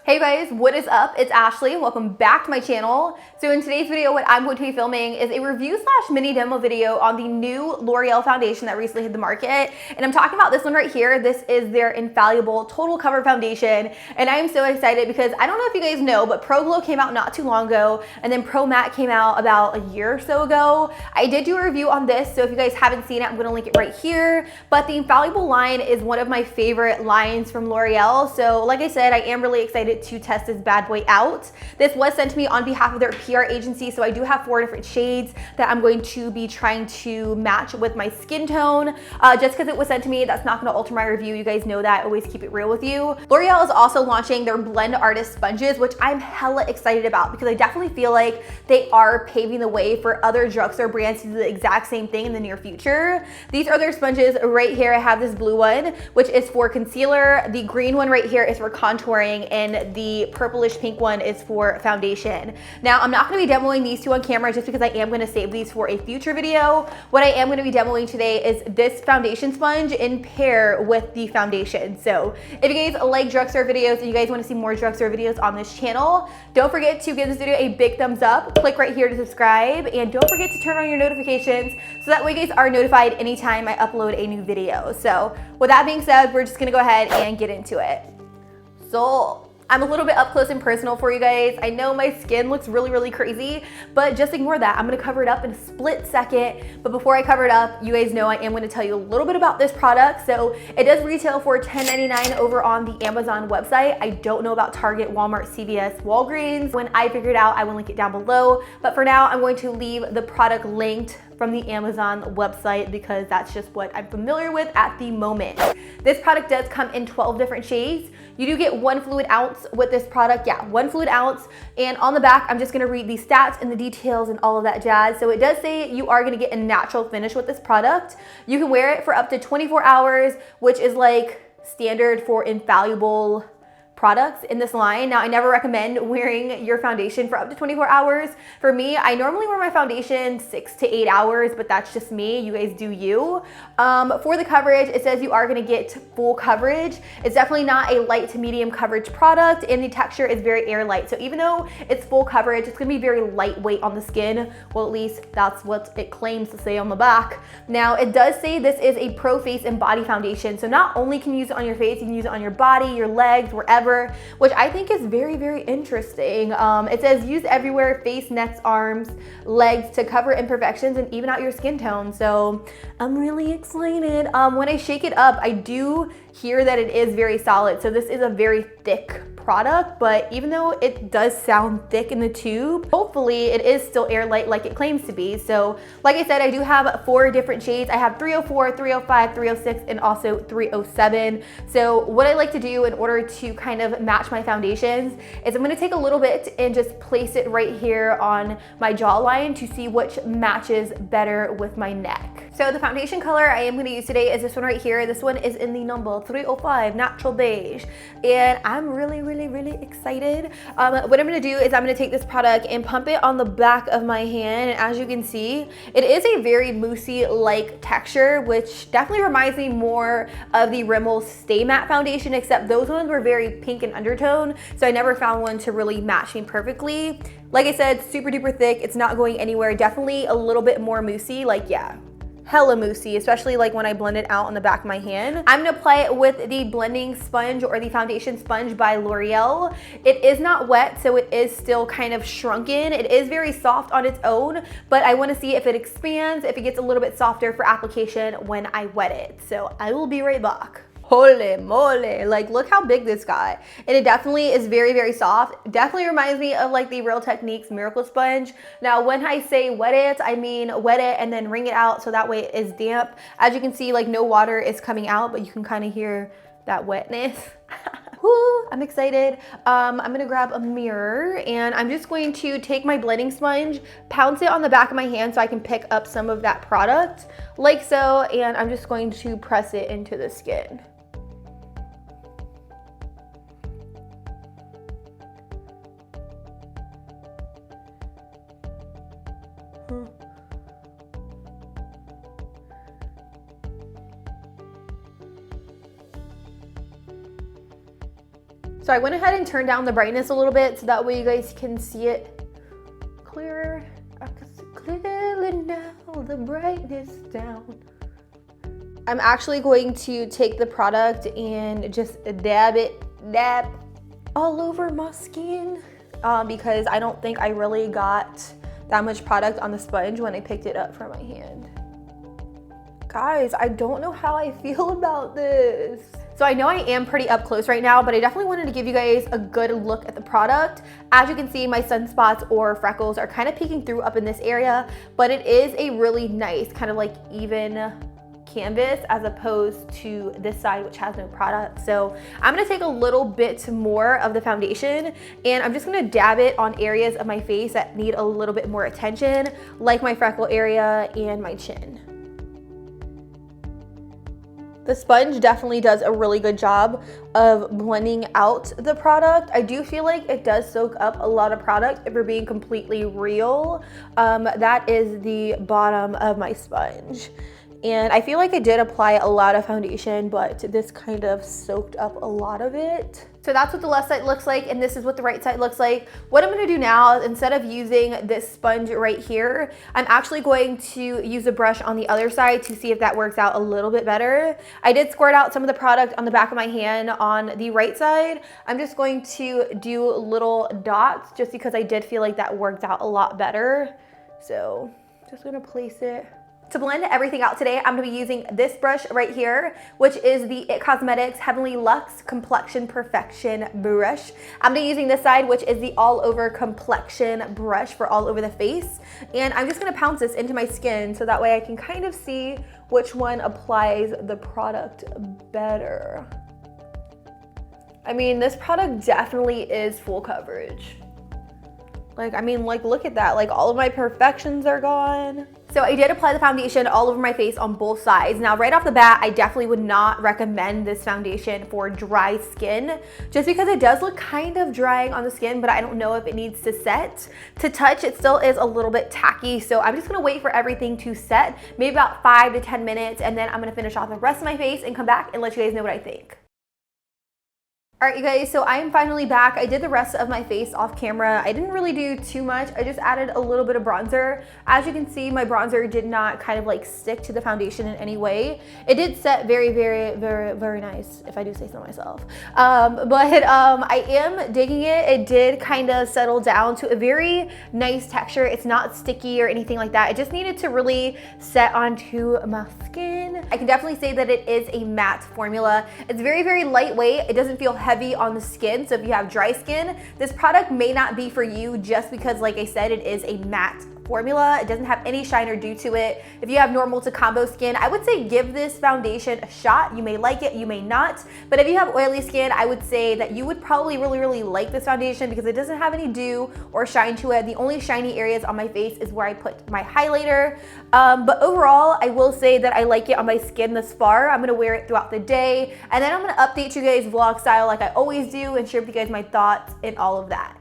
Hey guys, what is up? It's Ashley. Welcome back to my channel. So in today's video, what I'm going to be filming is a review slash mini demo video on the new L'Oreal foundation that recently hit the market. And I'm talking about this one right here. This is their Infallible Total Cover Foundation. And I am so excited because I don't know if you guys know, but Pro Glow came out not too long ago. And then Pro Matte came out about a year or so ago. I did do a review on this. So if you guys haven't seen it, I'm going to link it right here. But the Infallible line is one of my favorite lines from L'Oreal. So like I said, I am really excited to test this bad boy out. This was sent to me on behalf of their PR agency, so I do have 4 different shades that I'm going to be trying to match with my skin tone. Just because it was sent to me, that's not going to alter my review. You guys know that. I always keep it real with you. L'Oreal is also launching their Blend Artist sponges, which I'm hella excited about because I definitely feel like they are paving the way for other drugstore brands to do the exact same thing in the near future. These are their sponges right here. I have this blue one, which is for concealer. The green one right here is for contouring, and the purplish pink one is for foundation. Now, I'm not going to be demoing these two on camera just because I am going to save these for a future video. What I am going to be demoing today is this foundation sponge in pair with the foundation. So if you guys like drugstore videos and you guys want to see more drugstore videos on this channel, don't forget to give this video a big thumbs up. Click right here to subscribe, and don't forget to turn on your notifications so that way you guys are notified anytime I upload a new video. So with that being said, we're just going to go ahead and get into it. So I'm a little bit up close and personal for you guys. I know my skin looks really crazy, but just ignore that. I'm gonna cover it up in a split second. But before I cover it up, you guys know I am gonna tell you a little bit about this product. So it does retail for $10.99 over on the Amazon website. I don't know about Target, Walmart, CVS, Walgreens. When I figure it out, I will link it down below. But for now, I'm going to leave the product linked from the Amazon website because that's just what I'm familiar with at the moment. This product does come in 12 different shades. You do get 1 fluid ounce with this product. Yeah, 1 fluid ounce. And on the back, I'm just gonna read the stats and the details and all of that jazz. So it does say you are gonna get a natural finish with this product. You can wear it for up to 24 hours, which is like standard for Infallible products in this line. Now, I never recommend wearing your foundation for up to 24 hours. For me, I normally wear my foundation 6 to 8 hours, but that's just me. You guys do you. For the coverage, it says you are gonna get full coverage. It's definitely not a light to medium coverage product, and the texture is very air light. So even though it's full coverage, it's gonna be very lightweight on the skin. Well, at least that's what it claims to say on the back. Now, it does say this is a pro face and body foundation. So not only can you use it on your face, you can use it on your body, your legs, wherever, which I think is very interesting. It says use everywhere, face, necks, arms, legs to cover imperfections and even out your skin tone. So I'm really excited. When I shake it up, I do hear that it is very solid. So this is a very thick product, but even though it does sound thick in the tube, hopefully it is still airlight like it claims to be. So like I said, I do have 4 different shades. I have 304, 305, 306, and also 307. So what I like to do in order to kind of match my foundations is I'm gonna take a little bit and just place it right here on my jawline to see which matches better with my neck. So the foundation color I am gonna use today is this one right here. This one is in the number 305, Natural Beige. And I'm really excited. What I'm gonna do is I'm gonna take this product and pump it on the back of my hand. And as you can see, it is a very moussey-like texture, which definitely reminds me more of the Rimmel Stay Matte foundation, except those ones were very pink in undertone. So I never found one to really match me perfectly. Like I said, super duper thick. It's not going anywhere. Definitely a little bit more moussey, like yeah, hella moussey, especially like when I blend it out on the back of my hand. I'm gonna apply it with the blending sponge or the foundation sponge by L'Oreal. It is not wet, so it is still kind of shrunken. It is very soft on its own, but I wanna see if it expands, if it gets a little bit softer for application when I wet it. So I will be right back. Holy moly, like look how big this got. And it definitely is very soft. Definitely reminds me of like the Real Techniques Miracle Sponge. Now when I say wet it, I mean wet it and then wring it out so that way it is damp. As you can see, like no water is coming out, but you can kind of hear that wetness. Woo, I'm excited. I'm gonna grab a mirror and I'm just going to take my blending sponge, pounce it on the back of my hand so I can pick up some of that product like so, and I'm just going to press it into the skin. So I went ahead and turned down the brightness a little bit so that way you guys can see it clearer. I can see clearly now, the brightness down. I'm actually going to take the product and just dab all over my skin because I don't think I really got that much product on the sponge when I picked it up from my hand. Guys, I don't know how I feel about this. So I know I am pretty up close right now, but I definitely wanted to give you guys a good look at the product. As you can see, my sunspots or freckles are kind of peeking through up in this area, but it is a really nice kind of like even canvas as opposed to this side which has no product. So I'm gonna take a little bit more of the foundation and I'm just gonna dab it on areas of my face that need a little bit more attention, like my freckle area and my chin. The sponge definitely does a really good job of blending out the product. I do feel like it does soak up a lot of product if we're being completely real. That is the bottom of my sponge. And I feel like I did apply a lot of foundation, but this kind of soaked up a lot of it. So that's what the left side looks like, and this is what the right side looks like. What I'm gonna do now, instead of using this sponge right here, I'm actually going to use a brush on the other side to see if that works out a little bit better. I did squirt out some of the product on the back of my hand on the right side. I'm just going to do little dots just because I did feel like that worked out a lot better. So just gonna place it. To blend everything out today, I'm gonna be using this brush right here, which is the IT Cosmetics Heavenly Luxe Complexion Perfection brush. I'm gonna be using this side, which is the all over complexion brush for all over the face. And I'm just gonna pounce this into my skin so that way I can kind of see which one applies the product better. I mean, this product definitely is full coverage. Like, I mean, like, look at that. Like, all of my imperfections are gone. So I did apply the foundation all over my face on both sides. Now, right off the bat, I definitely would not recommend this foundation for dry skin, just because it does look kind of drying on the skin, but I don't know if it needs to set. To touch, it still is a little bit tacky, so I'm just gonna wait for everything to set, maybe about 5 to 10 minutes, and then I'm gonna finish off the rest of my face and come back and let you guys know what I think. All right, you guys, so I am finally back. I did the rest of my face off camera. I didn't really do too much. I just added a little bit of bronzer. As you can see, my bronzer did not kind of like stick to the foundation in any way. It did set very, very, very, very nice, if I do say so myself. I am digging it. It did kind of settle down to a very nice texture. It's not sticky or anything like that. It just needed to really set onto my skin. I can definitely say that it is a matte formula. It's very, very lightweight. It doesn't feel heavy on the skin, so if you have dry skin, this product may not be for you just because, like I said, it is a matte formula. It doesn't have any shine or dew to it. If you have normal to combo skin, I would say give this foundation a shot. You may like it, you may not, but if you have oily skin, I would say that you would probably really, really like this foundation because it doesn't have any dew or shine to it. The only shiny areas on my face is where I put my highlighter, but overall, I will say that I like it on my skin thus far. I'm gonna wear it throughout the day, and then I'm gonna update you guys vlog style like I always do and share with you guys my thoughts and all of that.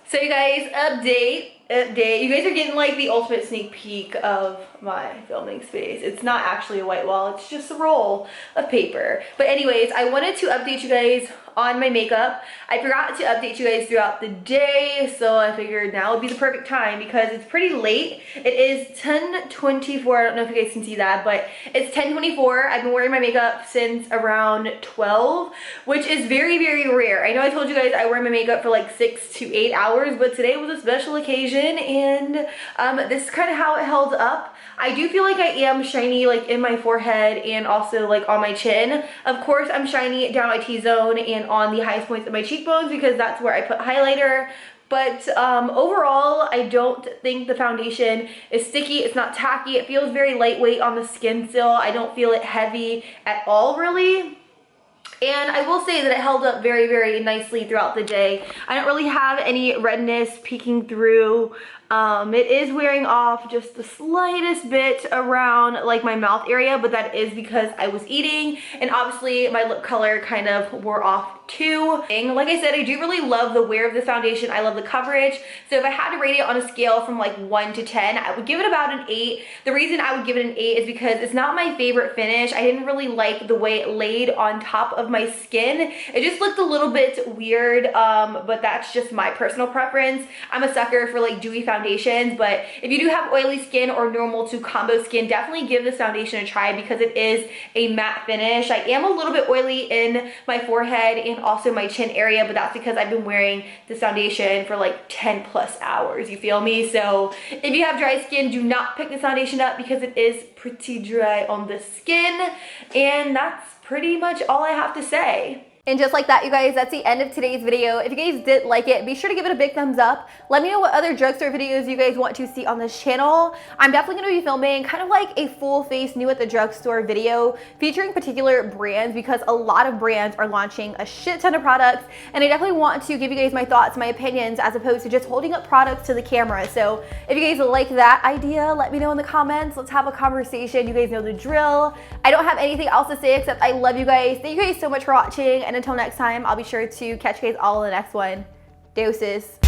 So you guys, update. You guys are getting like the ultimate sneak peek of my filming space. It's not actually a white wall, it's just a roll of paper. But anyways, I wanted to update you guys on my makeup. I forgot to update you guys throughout the day, so I figured now would be the perfect time because it's pretty late. It is 10:24. I don't know if you guys can see that, but it's 10:24. I've been wearing my makeup since around 12, which is very, very rare. I know I told you guys I wear my makeup for like 6 to 8 hours, but today was a special occasion, and this is kind of how it held up. I do feel like I am shiny like in my forehead and also like on my chin. Of course, I'm shiny down my T-zone and on the highest points of my cheekbones because that's where I put highlighter. But overall, I don't think the foundation is sticky. It's not tacky. It feels very lightweight on the skin still. I don't feel it heavy at all, really. And I will say that it held up very, very nicely throughout the day. I don't really have any redness peeking through It is wearing off just the slightest bit around like my mouth area, but that is because I was eating, and obviously my lip color kind of wore off too. And like I said, I do really love the wear of this foundation. I love the coverage. So if I had to rate it on a scale from like 1 to 10, I would give it about an 8. The reason I would give it an 8 is because it's not my favorite finish. I didn't really like the way it laid on top of my skin. It just looked a little bit weird, but that's just my personal preference. I'm a sucker for like dewy foundations, but if you do have oily skin or normal to combo skin, definitely give this foundation a try because it is a matte finish. I am a little bit oily in my forehead and also my chin area, but that's because I've been wearing this foundation for like 10 plus hours, you feel me? So if you have dry skin, do not pick this foundation up because it is pretty dry on the skin. And that's pretty much all I have to say. And just like that, you guys, that's the end of today's video. If you guys did like it, be sure to give it a big thumbs up. Let me know what other drugstore videos you guys want to see on this channel. I'm definitely going to be filming kind of like a full face new at the drugstore video featuring particular brands because a lot of brands are launching a shit ton of products, and I definitely want to give you guys my thoughts, my opinions, as opposed to just holding up products to the camera. So if you guys like that idea, let me know in the comments. Let's have a conversation. You guys know the drill. I don't have anything else to say except I love you guys. Thank you guys so much for watching, and until next time, I'll be sure to catch you guys all in the next one. Deuces.